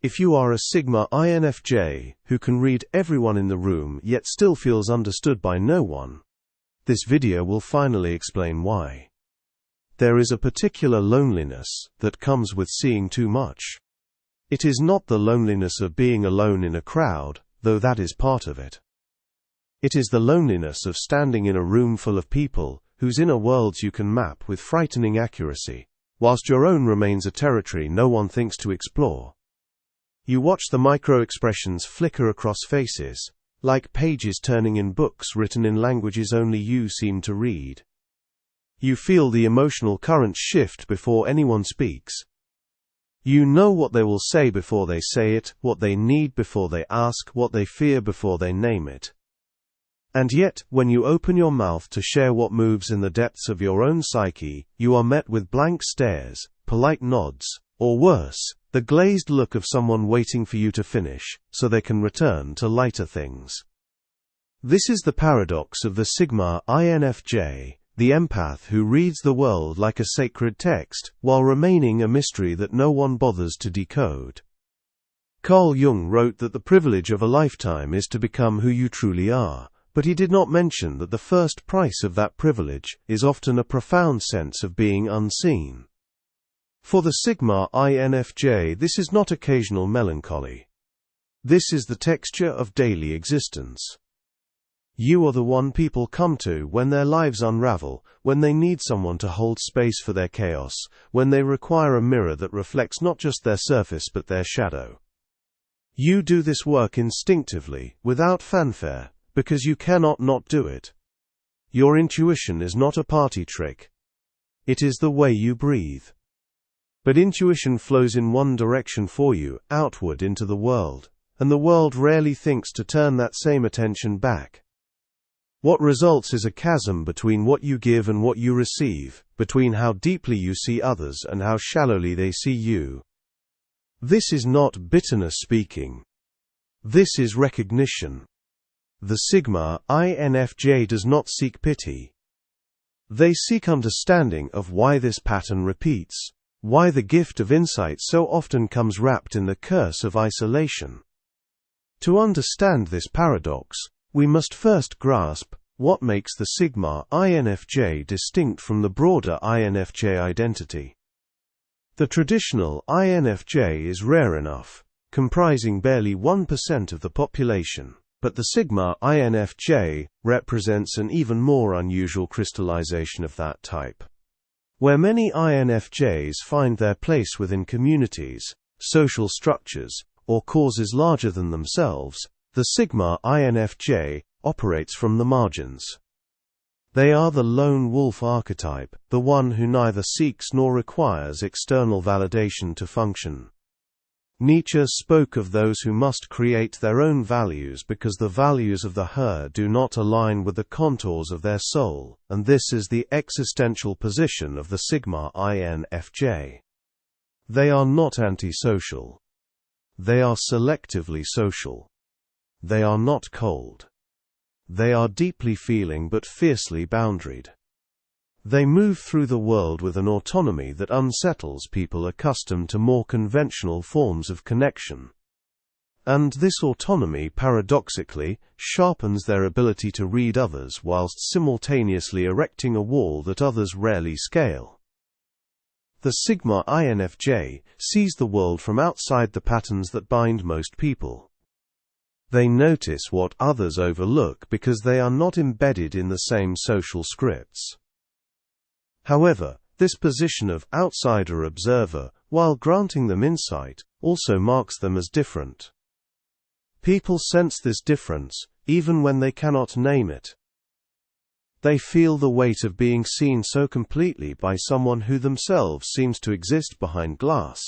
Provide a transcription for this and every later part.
If you are a Sigma INFJ who can read everyone in the room yet still feels understood by no one, this video will finally explain why. There is a particular loneliness that comes with seeing too much. It is not the loneliness of being alone in a crowd, though that is part of it. It is the loneliness of standing in a room full of people whose inner worlds you can map with frightening accuracy, whilst your own remains a territory no one thinks to explore. You watch the micro-expressions flicker across faces, like pages turning in books written in languages only you seem to read. You feel the emotional current shift before anyone speaks. You know what they will say before they say it, what they need before they ask, what they fear before they name it. And yet, when you open your mouth to share what moves in the depths of your own psyche, you are met with blank stares, polite nods, or worse, the glazed look of someone waiting for you to finish, so they can return to lighter things. This is the paradox of the Sigma INFJ, the empath who reads the world like a sacred text, while remaining a mystery that no one bothers to decode. Carl Jung wrote that the privilege of a lifetime is to become who you truly are, but he did not mention that the first price of that privilege is often a profound sense of being unseen. For the Sigma INFJ, this is not occasional melancholy. This is the texture of daily existence. You are the one people come to when their lives unravel, when they need someone to hold space for their chaos, when they require a mirror that reflects not just their surface but their shadow. You do this work instinctively, without fanfare, because you cannot not do it. Your intuition is not a party trick. It is the way you breathe. But intuition flows in one direction for you, outward into the world, and the world rarely thinks to turn that same attention back. What results is a chasm between what you give and what you receive, between how deeply you see others and how shallowly they see you. This is not bitterness speaking. This is recognition. The Sigma INFJ does not seek pity. They seek understanding of why this pattern repeats, why the gift of insight so often comes wrapped in the curse of isolation. To understand this paradox, we must first grasp what makes the Sigma INFJ distinct from the broader INFJ identity. The traditional INFJ is rare enough, comprising barely 1% of the population, but the Sigma INFJ represents an even more unusual crystallization of that type. Where many INFJs find their place within communities, social structures, or causes larger than themselves, the Sigma INFJ operates from the margins. They are the lone wolf archetype, the one who neither seeks nor requires external validation to function. Nietzsche spoke of those who must create their own values because the values of the herd do not align with the contours of their soul, and this is the existential position of the Sigma INFJ. They are not antisocial. They are selectively social. They are not cold. They are deeply feeling but fiercely boundaried. They move through the world with an autonomy that unsettles people accustomed to more conventional forms of connection. And this autonomy paradoxically sharpens their ability to read others whilst simultaneously erecting a wall that others rarely scale. The Sigma INFJ sees the world from outside the patterns that bind most people. They notice what others overlook because they are not embedded in the same social scripts. However, this position of outsider observer, while granting them insight, also marks them as different. People sense this difference, even when they cannot name it. They feel the weight of being seen so completely by someone who themselves seems to exist behind glass.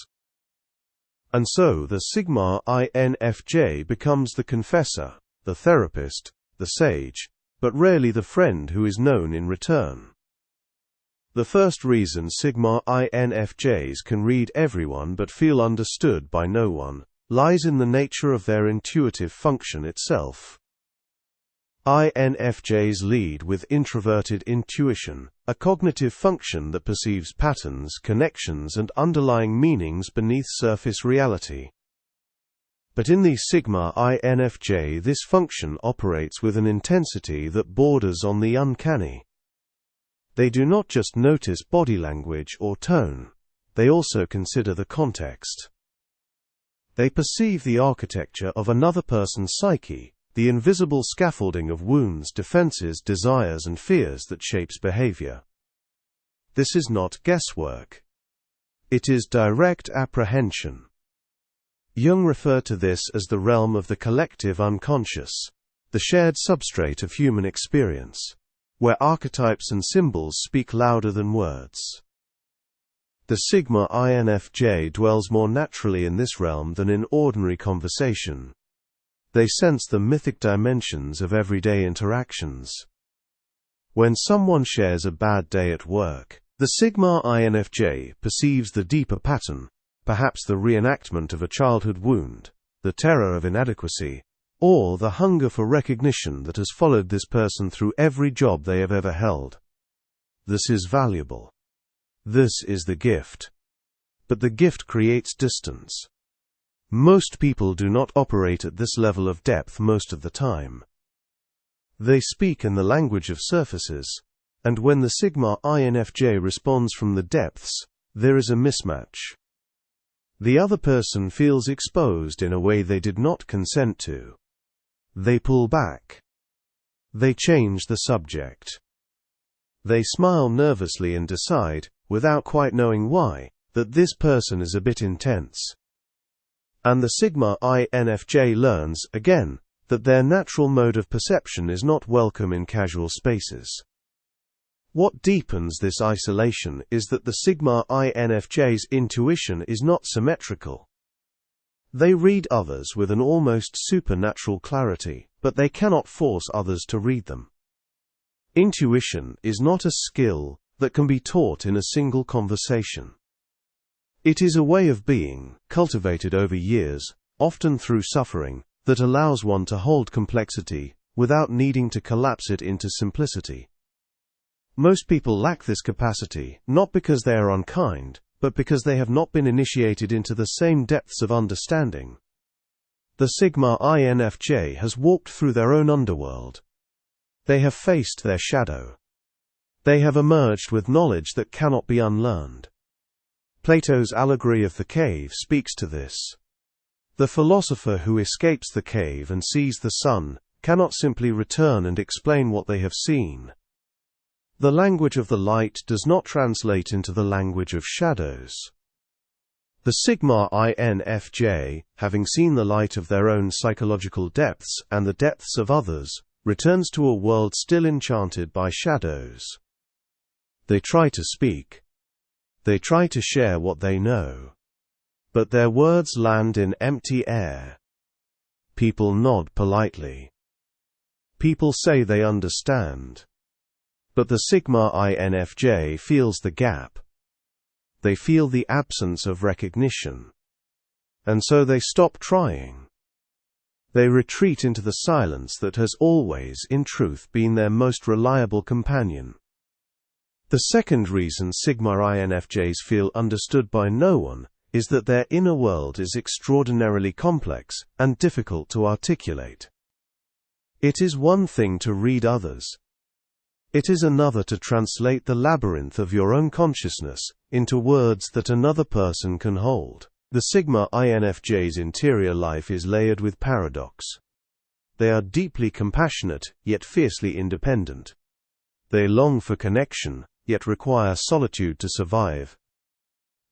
And so the Sigma INFJ becomes the confessor, the therapist, the sage, but rarely the friend who is known in return. The first reason Sigma INFJs can read everyone but feel understood by no one lies in the nature of their intuitive function itself. INFJs lead with introverted intuition, a cognitive function that perceives patterns, connections, and underlying meanings beneath surface reality. But in the Sigma INFJ, this function operates with an intensity that borders on the uncanny. They do not just notice body language or tone, they also consider the context. They perceive the architecture of another person's psyche, the invisible scaffolding of wounds, defenses, desires, and fears that shapes behavior. This is not guesswork. It is direct apprehension. Jung referred to this as the realm of the collective unconscious, the shared substrate of human experience, where archetypes and symbols speak louder than words. The Sigma INFJ dwells more naturally in this realm than in ordinary conversation. They sense the mythic dimensions of everyday interactions. When someone shares a bad day at work, the Sigma INFJ perceives the deeper pattern, perhaps the reenactment of a childhood wound, the terror of inadequacy, or the hunger for recognition that has followed this person through every job they have ever held. This is valuable. This is the gift. But the gift creates distance. Most people do not operate at this level of depth most of the time. They speak in the language of surfaces, and when the Sigma INFJ responds from the depths, there is a mismatch. The other person feels exposed in a way they did not consent to. They pull back. They change the subject. They smile nervously and decide, without quite knowing why, that this person is a bit intense. And the Sigma INFJ learns, again, that their natural mode of perception is not welcome in casual spaces. What deepens this isolation is that the Sigma INFJ's intuition is not symmetrical. They read others with an almost supernatural clarity, but they cannot force others to read them. Intuition is not a skill that can be taught in a single conversation. It is a way of being, cultivated over years, often through suffering, that allows one to hold complexity, without needing to collapse it into simplicity. Most people lack this capacity, not because they are unkind, but because they have not been initiated into the same depths of understanding. The Sigma INFJ has walked through their own underworld. They have faced their shadow. They have emerged with knowledge that cannot be unlearned. Plato's allegory of the cave speaks to this. The philosopher who escapes the cave and sees the sun cannot simply return and explain what they have seen. The language of the light does not translate into the language of shadows. The Sigma INFJ, having seen the light of their own psychological depths and the depths of others, returns to a world still enchanted by shadows. They try to speak. They try to share what they know. But their words land in empty air. People nod politely. People say they understand. But the Sigma INFJ feels the gap. They feel the absence of recognition. And so they stop trying. They retreat into the silence that has always, in truth, been their most reliable companion. The second reason Sigma INFJs feel understood by no one is that their inner world is extraordinarily complex and difficult to articulate. It is one thing to read others. It is another to translate the labyrinth of your own consciousness into words that another person can hold. The Sigma INFJ's interior life is layered with paradox. They are deeply compassionate, yet fiercely independent. They long for connection, yet require solitude to survive.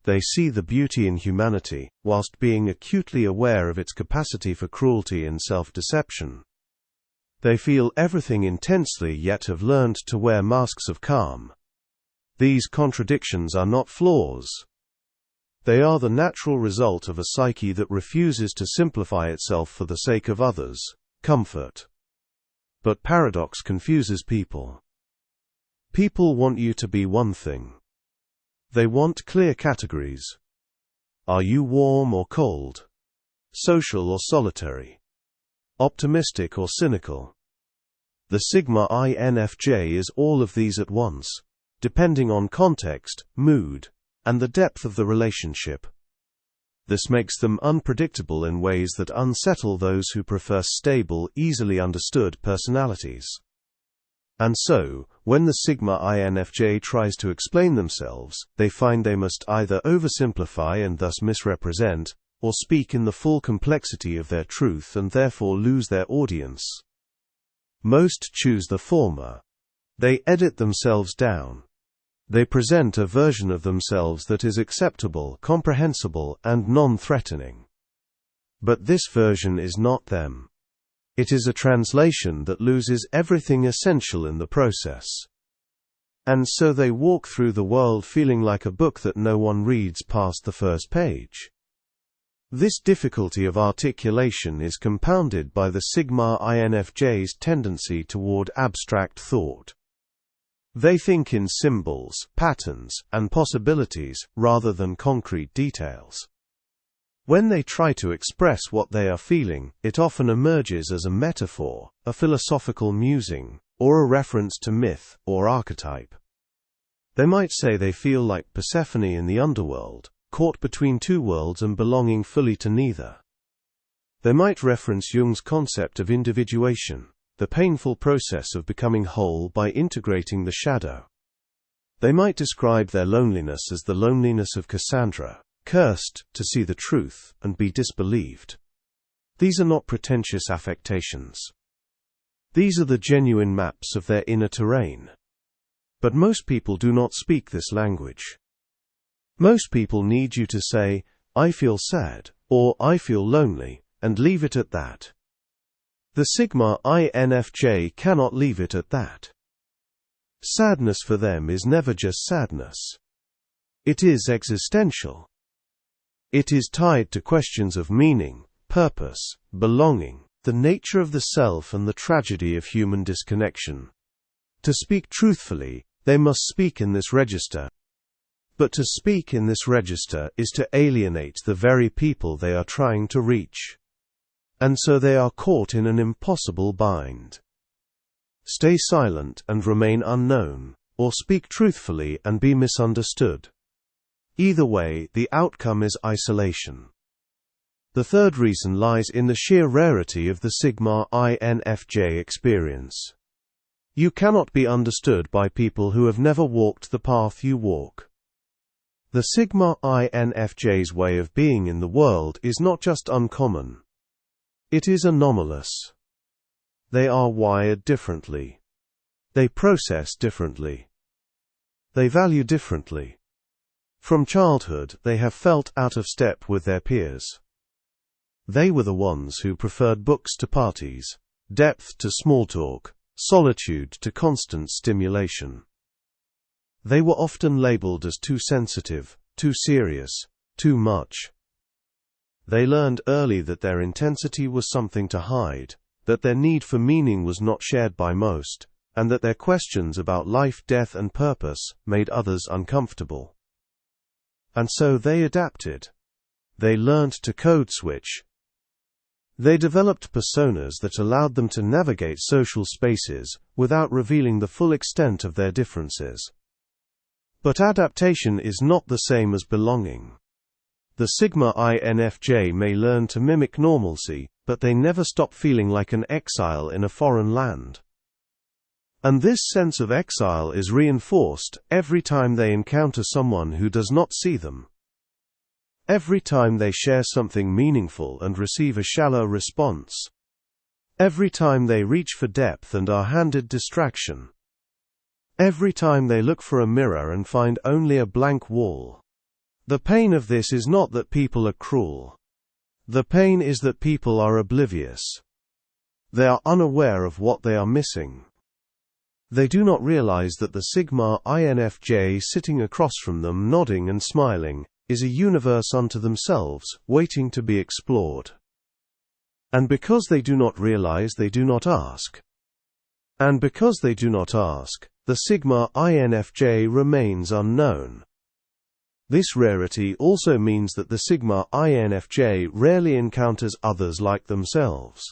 They see the beauty in humanity, whilst being acutely aware of its capacity for cruelty and self-deception. They feel everything intensely yet have learned to wear masks of calm. These contradictions are not flaws. They are the natural result of a psyche that refuses to simplify itself for the sake of others' comfort. But paradox confuses people. People want you to be one thing. They want clear categories. Are you warm or cold? Social or solitary? Optimistic or cynical? The Sigma INFJ is all of these at once, depending on context, mood, and the depth of the relationship. This makes them unpredictable in ways that unsettle those who prefer stable, easily understood personalities. And so, when the Sigma INFJ tries to explain themselves, they find they must either oversimplify and thus misrepresent, or speak in the full complexity of their truth and therefore lose their audience. Most choose the former. They edit themselves down. They present a version of themselves that is acceptable, comprehensible, and non-threatening. But this version is not them. It is a translation that loses everything essential in the process. And so they walk through the world feeling like a book that no one reads past the first page. This difficulty of articulation is compounded by the Sigma INFJ's tendency toward abstract thought. They think in symbols, patterns, and possibilities, rather than concrete details. When they try to express what they are feeling, it often emerges as a metaphor, a philosophical musing, or a reference to myth or archetype. They might say they feel like Persephone in the underworld, caught between two worlds and belonging fully to neither. They might reference Jung's concept of individuation, the painful process of becoming whole by integrating the shadow. They might describe their loneliness as the loneliness of Cassandra, cursed to see the truth and be disbelieved. These are not pretentious affectations. These are the genuine maps of their inner terrain. But most people do not speak this language. Most people need you to say, "I feel sad," or "I feel lonely," and leave it at that. The Sigma INFJ cannot leave it at that. Sadness for them is never just sadness. It is existential. It is tied to questions of meaning, purpose, belonging, the nature of the self, and the tragedy of human disconnection. To speak truthfully, they must speak in this register. But to speak in this register is to alienate the very people they are trying to reach. And so they are caught in an impossible bind. Stay silent and remain unknown, or speak truthfully and be misunderstood. Either way, the outcome is isolation. The third reason lies in the sheer rarity of the Sigma INFJ experience. You cannot be understood by people who have never walked the path you walk. The Sigma INFJ's way of being in the world is not just uncommon. It is anomalous. They are wired differently. They process differently. They value differently. From childhood, they have felt out of step with their peers. They were the ones who preferred books to parties, depth to small talk, solitude to constant stimulation. They were often labeled as too sensitive, too serious, too much. They learned early that their intensity was something to hide, that their need for meaning was not shared by most, and that their questions about life, death, and purpose made others uncomfortable. And so they adapted. They learned to code switch. They developed personas that allowed them to navigate social spaces without revealing the full extent of their differences. But adaptation is not the same as belonging. The Sigma INFJ may learn to mimic normalcy, but they never stop feeling like an exile in a foreign land. And this sense of exile is reinforced every time they encounter someone who does not see them. Every time they share something meaningful and receive a shallow response. Every time they reach for depth and are handed distraction. Every time they look for a mirror and find only a blank wall. The pain of this is not that people are cruel. The pain is that people are oblivious. They are unaware of what they are missing. They do not realize that the Sigma INFJ sitting across from them nodding and smiling is a universe unto themselves, waiting to be explored. And because they do not realize, they do not ask. And because they do not ask, the Sigma INFJ remains unknown. This rarity also means that the Sigma INFJ rarely encounters others like themselves.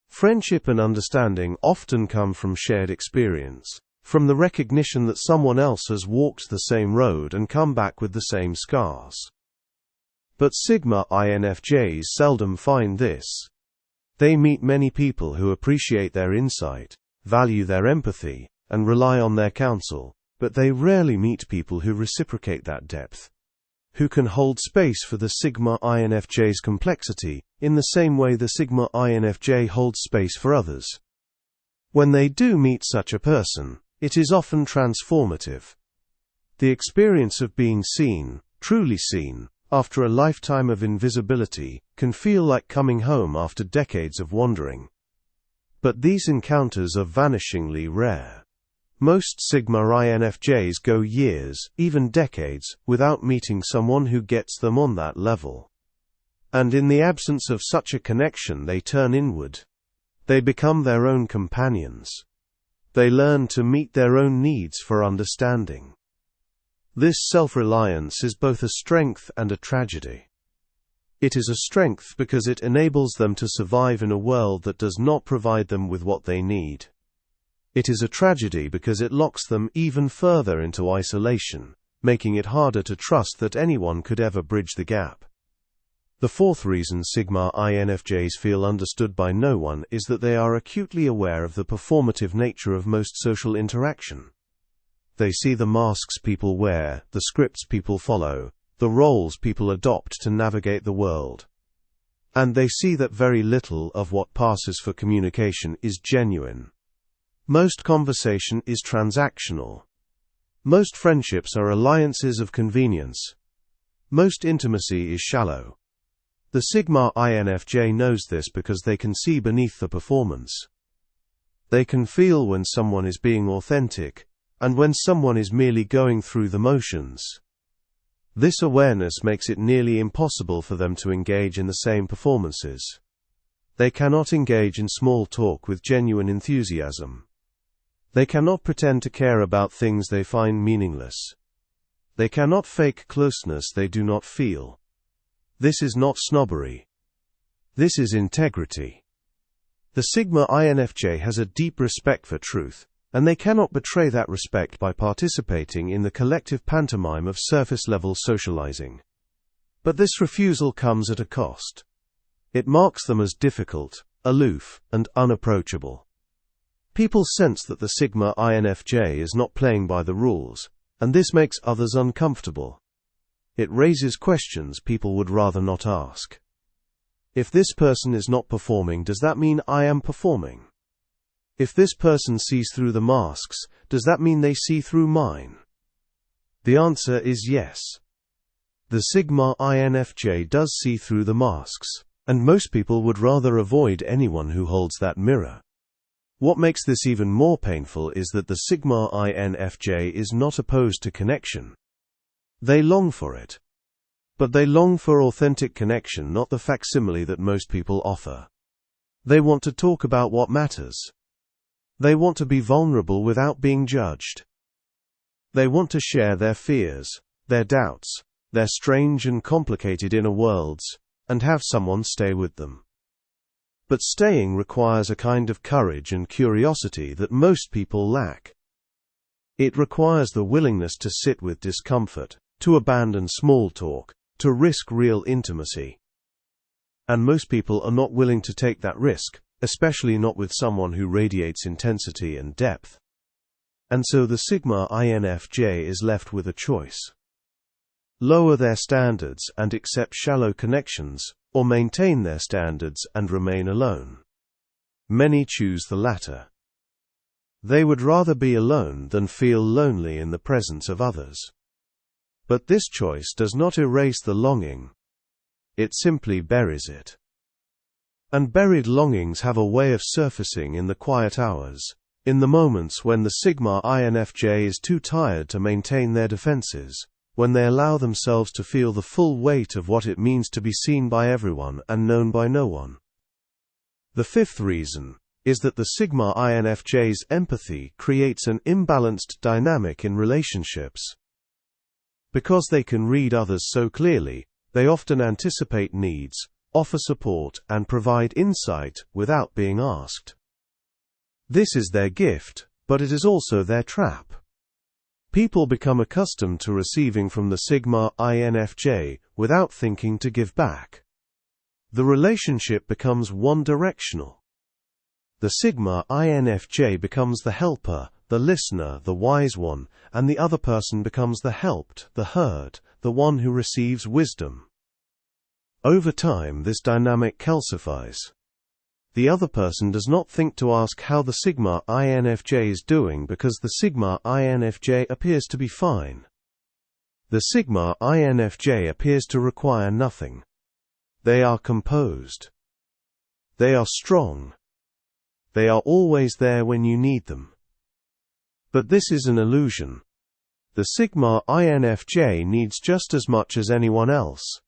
Friendship and understanding often come from shared experience, from the recognition that someone else has walked the same road and come back with the same scars. But Sigma INFJs seldom find this. They meet many people who appreciate their insight, value their empathy, and rely on their counsel, but they rarely meet people who reciprocate that depth, who can hold space for the Sigma INFJ's complexity in the same way the Sigma INFJ holds space for others. When they do meet such a person, it is often transformative. The experience of being seen, truly seen, after a lifetime of invisibility, can feel like coming home after decades of wandering. But these encounters are vanishingly rare. Most Sigma INFJs go years, even decades, without meeting someone who gets them on that level. And in the absence of such a connection, they turn inward. They become their own companions. They learn to meet their own needs for understanding. This self-reliance is both a strength and a tragedy. It is a strength because it enables them to survive in a world that does not provide them with what they need. It is a tragedy because it locks them even further into isolation, making it harder to trust that anyone could ever bridge the gap. The fourth reason Sigma INFJs feel understood by no one is that they are acutely aware of the performative nature of most social interaction. They see the masks people wear, the scripts people follow, the roles people adopt to navigate the world. And they see that very little of what passes for communication is genuine. Most conversation is transactional. Most friendships are alliances of convenience. Most intimacy is shallow. The Sigma INFJ knows this because they can see beneath the performance. They can feel when someone is being authentic, and when someone is merely going through the motions. This awareness makes it nearly impossible for them to engage in the same performances. They cannot engage in small talk with genuine enthusiasm. They cannot pretend to care about things they find meaningless. They cannot fake closeness they do not feel. This is not snobbery. This is integrity. The Sigma INFJ has a deep respect for truth, and they cannot betray that respect by participating in the collective pantomime of surface-level socializing. But this refusal comes at a cost. It marks them as difficult, aloof, and unapproachable. People sense that the Sigma INFJ is not playing by the rules, and this makes others uncomfortable. It raises questions people would rather not ask. If this person is not performing, does that mean I am performing? If this person sees through the masks, does that mean they see through mine? The answer is yes. The Sigma INFJ does see through the masks, and most people would rather avoid anyone who holds that mirror. What makes this even more painful is that the Sigma INFJ is not opposed to connection. They long for it. But they long for authentic connection, not the facsimile that most people offer. They want to talk about what matters. They want to be vulnerable without being judged. They want to share their fears, their doubts, their strange and complicated inner worlds, and have someone stay with them. But staying requires a kind of courage and curiosity that most people lack. It requires the willingness to sit with discomfort, to abandon small talk, to risk real intimacy. And most people are not willing to take that risk, especially not with someone who radiates intensity and depth. And so the Sigma INFJ is left with a choice. Lower their standards and accept shallow connections, or maintain their standards and remain alone. Many choose the latter. They would rather be alone than feel lonely in the presence of others. But this choice does not erase the longing. It simply buries it. And buried longings have a way of surfacing in the quiet hours, in the moments when the Sigma INFJ is too tired to maintain their defenses, when they allow themselves to feel the full weight of what it means to be seen by everyone and known by no one. The fifth reason is that the Sigma INFJ's empathy creates an imbalanced dynamic in relationships. Because they can read others so clearly, they often anticipate needs, offer support, and provide insight without being asked. This is their gift, but it is also their trap. People become accustomed to receiving from the Sigma INFJ without thinking to give back. The relationship becomes one-directional. The Sigma INFJ becomes the helper, the listener, the wise one, and the other person becomes the helped, the heard, the one who receives wisdom. Over time, this dynamic calcifies. The other person does not think to ask how the Sigma INFJ is doing because the Sigma INFJ appears to be fine. The Sigma INFJ appears to require nothing. They are composed. They are strong. They are always there when you need them. But this is an illusion. The Sigma INFJ needs just as much as anyone else.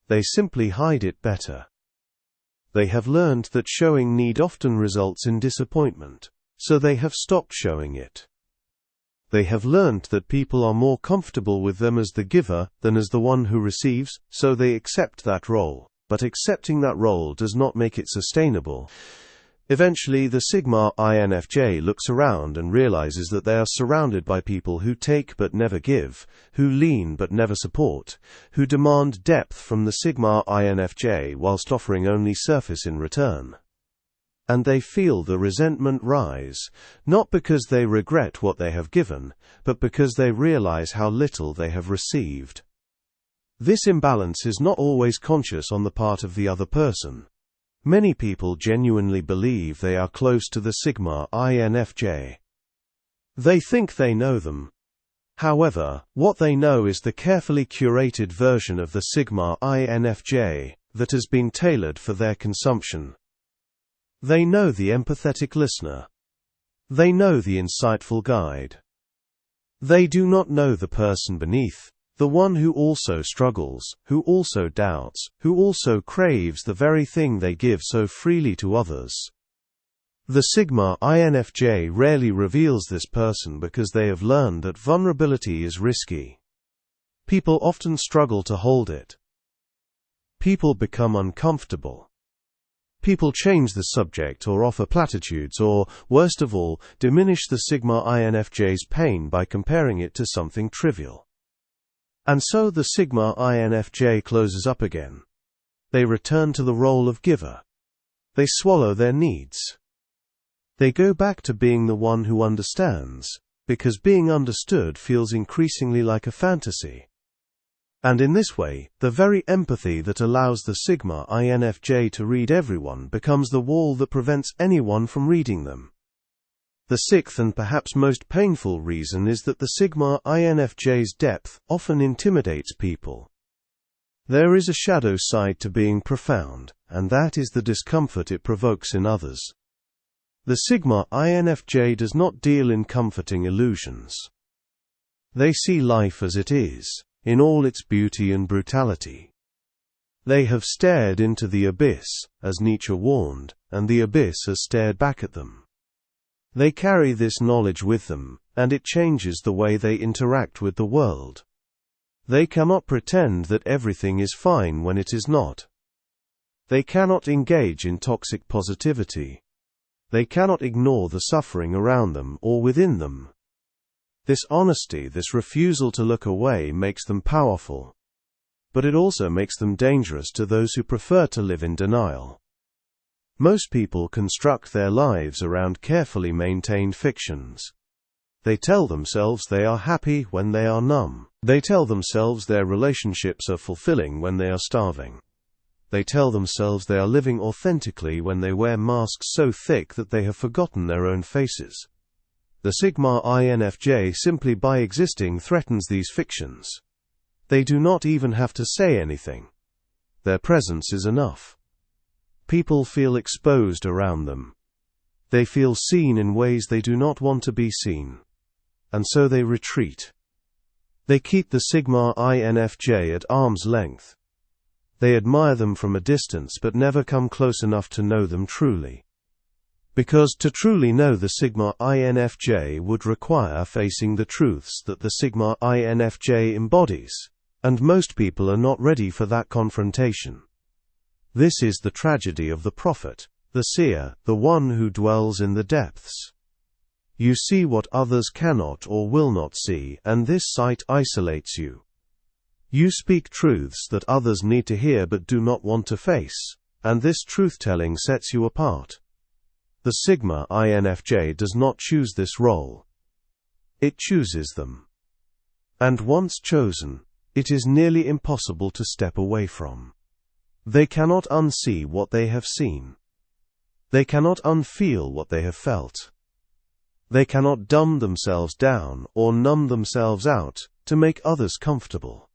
They simply hide it better. They have learned that showing need often results in disappointment, so they have stopped showing it. They have learned that people are more comfortable with them as the giver than as the one who receives, so they accept that role, but accepting that role does not make it sustainable. Eventually, the Sigma INFJ looks around and realizes that they are surrounded by people who take but never give, who lean but never support, who demand depth from the Sigma INFJ whilst offering only surface in return. And they feel the resentment rise, not because they regret what they have given, but because they realize how little they have received. This imbalance is not always conscious on the part of the other person. Many people genuinely believe they are close to the Sigma INFJ. They think they know them. However, what they know is the carefully curated version of the Sigma INFJ that has been tailored for their consumption. They know the empathetic listener. They know the insightful guide. They do not know the person beneath, the one who also struggles, who also doubts, who also craves the very thing they give so freely to others. The Sigma INFJ rarely reveals this person because they have learned that vulnerability is risky. People often struggle to hold it. People become uncomfortable. People change the subject or offer platitudes or, worst of all, diminish the Sigma INFJ's pain by comparing it to something trivial. And so the Sigma INFJ closes up again. They return to the role of giver. They swallow their needs. They go back to being the one who understands, because being understood feels increasingly like a fantasy. And in this way, the very empathy that allows the Sigma INFJ to read everyone becomes the wall that prevents anyone from reading them. The sixth and perhaps most painful reason is that the Sigma INFJ's depth often intimidates people. There is a shadow side to being profound, and that is the discomfort it provokes in others. The Sigma INFJ does not deal in comforting illusions. They see life as it is, in all its beauty and brutality. They have stared into the abyss, as Nietzsche warned, and the abyss has stared back at them. They carry this knowledge with them, and it changes the way they interact with the world. They cannot pretend that everything is fine when it is not. They cannot engage in toxic positivity. They cannot ignore the suffering around them or within them. This honesty, this refusal to look away makes them powerful. But it also makes them dangerous to those who prefer to live in denial. Most people construct their lives around carefully maintained fictions. They tell themselves they are happy when they are numb. They tell themselves their relationships are fulfilling when they are starving. They tell themselves they are living authentically when they wear masks so thick that they have forgotten their own faces. The Sigma INFJ simply by existing threatens these fictions. They do not even have to say anything. Their presence is enough. People feel exposed around them. They feel seen in ways they do not want to be seen. And so they retreat. They keep the Sigma INFJ at arm's length. They admire them from a distance but never come close enough to know them truly. Because to truly know the Sigma INFJ would require facing the truths that the Sigma INFJ embodies, and most people are not ready for that confrontation. This is the tragedy of the prophet, the seer, the one who dwells in the depths. You see what others cannot or will not see, and this sight isolates you. You speak truths that others need to hear but do not want to face, and this truth-telling sets you apart. The Sigma INFJ does not choose this role. It chooses them. And once chosen, it is nearly impossible to step away from. They cannot unsee what they have seen. They cannot unfeel what they have felt. They cannot dumb themselves down or numb themselves out to make others comfortable.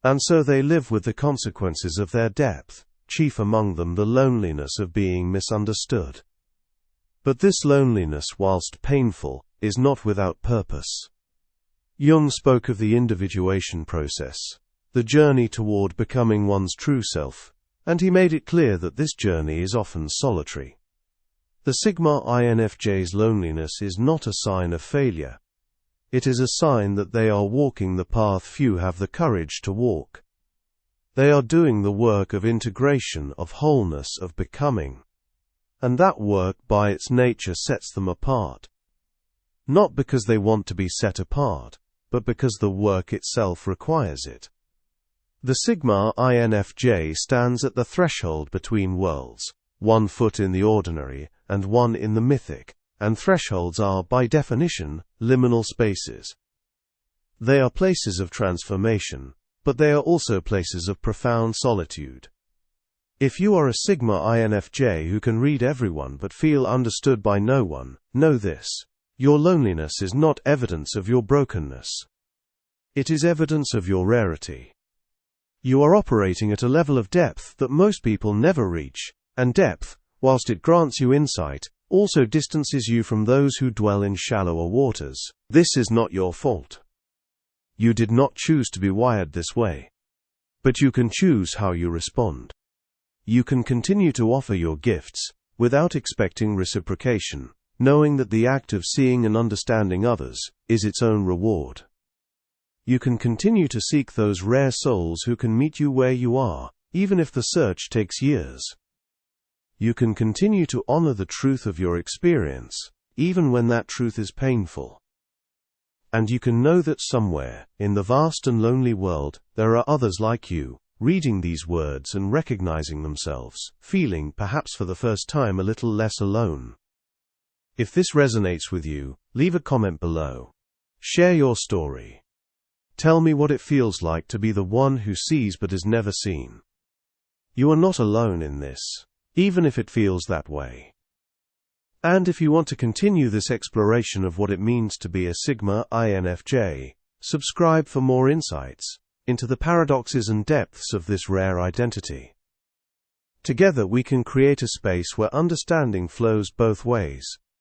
And so they live with the consequences of their depth, chief among them the loneliness of being misunderstood. But this loneliness, whilst painful, is not without purpose. Jung spoke of the individuation process, the journey toward becoming one's true self, and he made it clear that this journey is often solitary. The Sigma INFJ's loneliness is not a sign of failure. It is a sign that they are walking the path few have the courage to walk. They are doing the work of integration, of wholeness, of becoming. And that work by its nature sets them apart. Not because they want to be set apart, but because the work itself requires it. The Sigma INFJ stands at the threshold between worlds, one foot in the ordinary and one in the mythic, and thresholds are, by definition, liminal spaces. They are places of transformation, but they are also places of profound solitude. If you are a Sigma INFJ who can read everyone but feel understood by no one, know this: your loneliness is not evidence of your brokenness. It is evidence of your rarity. You are operating at a level of depth that most people never reach, and depth, whilst it grants you insight, also distances you from those who dwell in shallower waters. This is not your fault. You did not choose to be wired this way. But you can choose how you respond. You can continue to offer your gifts, without expecting reciprocation, knowing that the act of seeing and understanding others is its own reward. You can continue to seek those rare souls who can meet you where you are, even if the search takes years. You can continue to honor the truth of your experience, even when that truth is painful. And you can know that somewhere, in the vast and lonely world, there are others like you, reading these words and recognizing themselves, feeling, perhaps for the first time, a little less alone. If this resonates with you, leave a comment below. Share your story. Tell me what it feels like to be the one who sees but is never seen. You are not alone in this, even if it feels that way. And if you want to continue this exploration of what it means to be a Sigma INFJ, subscribe for more insights into the paradoxes and depths of this rare identity. Together we can create a space where understanding flows both ways.